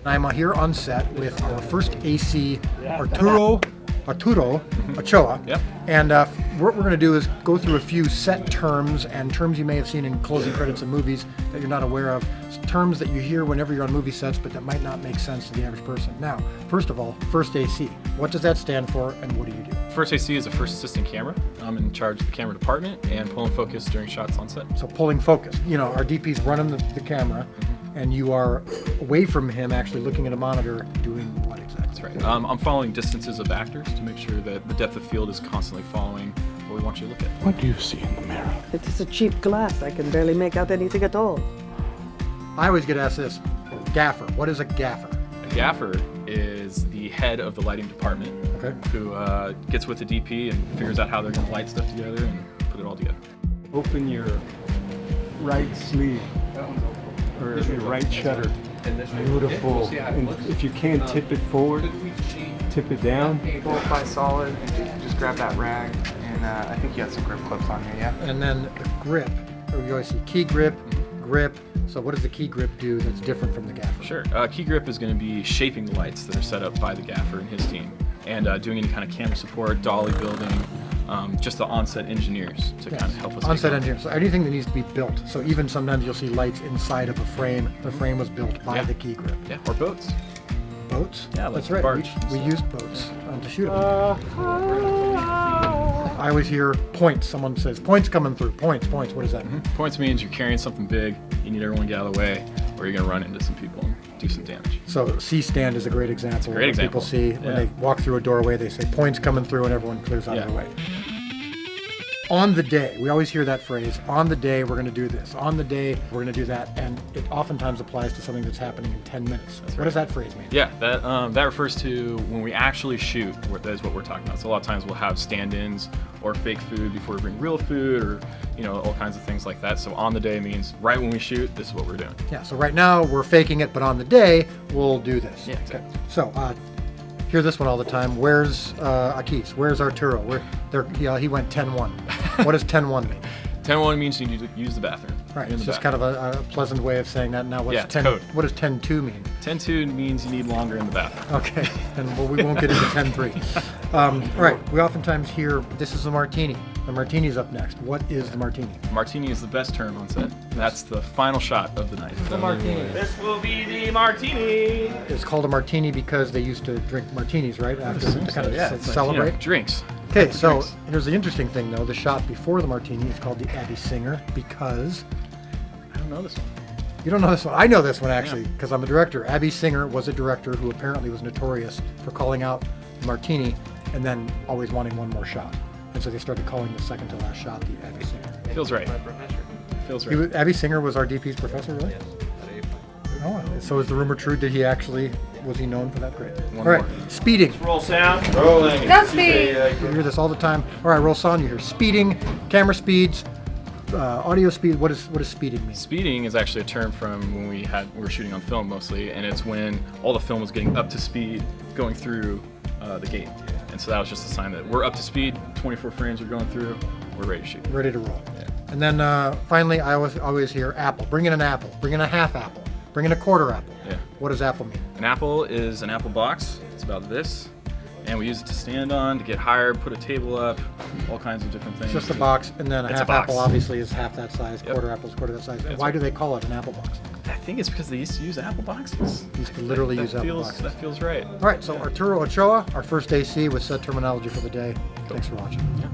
I'm here on set with our first AC, Arturo Ochoa. Yep. And what we're going to do is go through a few set terms and terms you may have seen in closing credits of movies that you're not aware of. Terms that you hear whenever you're on movie sets, but that might not make sense to the average person. Now, first of all, first AC. What does that stand for, and what do you do? First AC is a first assistant camera. I'm in charge of the camera department and pulling focus during shots on set. So pulling focus. You know, our DP's running the camera, and you are away from him, actually looking at a monitor, doing what exactly? That's right. I'm following distances of actors to make sure that the depth of field is constantly following what we want you to look at. What do you see in the mirror? It is a cheap glass. I can barely make out anything at all. I always get asked this, gaffer. What is a gaffer? A gaffer is the head of the lighting department, Okay. who gets with the DP and figures out how they're going to light stuff together and put it all together. Open your right sleeve or your right shutter. Beautiful. And if you can, tip it forward, tip it down. Bullseye solid. Just grab that rag, and I think you got some grip clips on here, yeah? And then the grip. You always see key grip, grip. So what does the key grip do that's different from the gaffer? Sure. Key grip is going to be shaping the lights that are set up by the gaffer and his team, and doing any kind of camera support, dolly building, just the on-set engineers to kind of help us. On-set engineers. So anything that needs to be built. So even sometimes you'll see lights inside of a frame. The frame was built by the key grip. Yeah, or boats. Boats? Yeah, like that's right. barge. We used boats to shoot them. I always hear points. Someone says, points coming through. Points. What does that mean? Points means you're carrying something big, you need everyone to get out of the way, or you're going to run into some people and do some damage. So C-stand is a great example. Great example. People see when they walk through a doorway, they say points coming through and everyone clears out of the way. On the day, we always hear that phrase, on the day we're going to do this, on the day we're going to do that, and it oftentimes applies to something that's happening in 10 minutes. What does that phrase mean? Yeah, that refers to when we actually shoot, that is what we're talking about. So a lot of times we'll have stand-ins or fake food before we bring real food, or all kinds of things like that. So on the day means right when we shoot, this is what we're doing. Yeah, so right now we're faking it, but on the day we'll do this. Yeah, exactly. Okay. So, hear this one all the time. Where's Akis? Where's Arturo? He went 10-1. What does 10-1 mean? 10-1 means you need to use the bathroom. Right, it's just kind of a pleasant way of saying that. Now, what's code. What does 10-2 mean? 10-2 means you need longer in the bathroom. Okay, and we won't get into 10-3. All right, we oftentimes hear, this is the martini. The martini's up next. What is the martini? Martini is the best term on set. That's the final shot of the night. The martini. This will be the martini. It's called a martini because they used to drink martinis, right? After to kind of celebrate. Drinks. Okay, so here's the interesting thing, though. The shot before the martini is called the Abby Singer because... I don't know this one. You don't know this one? I know this one, actually, because I'm a director. Abby Singer was a director who apparently was notorious for calling out the martini and then always wanting one more shot. And so they started calling the second to last shot the Abby Singer. Feels right. Feels right. Abby Singer was our DP's professor, really? Yes. Oh, so is the rumor true? Was he known for that? Great. All right, speeding. Roll sound. Rolling. Godspeed. You hear this all the time. All right, roll sound. You hear speeding, camera speeds, audio speed. What does speeding mean? Speeding is actually a term from when we were shooting on film mostly, and it's when all the film was getting up to speed going through the gate. And so that was just a sign that we're up to speed. 24 frames are going through. We're ready to shoot. Ready to roll. Yeah. And then finally, I always hear apple. Bring in an apple. Bring in a half apple. Bring in a quarter apple. Yeah. What does apple mean? An apple is an apple box. It's about this. And we use it to stand on, to get higher, put a table up, all kinds of different things. It's just a box, and then a It's half a box. apple obviously is half that size. Yep. Quarter apple is quarter that size. And That's why right. do they call it an apple box? I think it's because they used to use apple boxes. Used to literally use apple boxes. That feels right. All right, so Arturo Ochoa, our first AC with set terminology for the day. Thanks for watching. Yeah.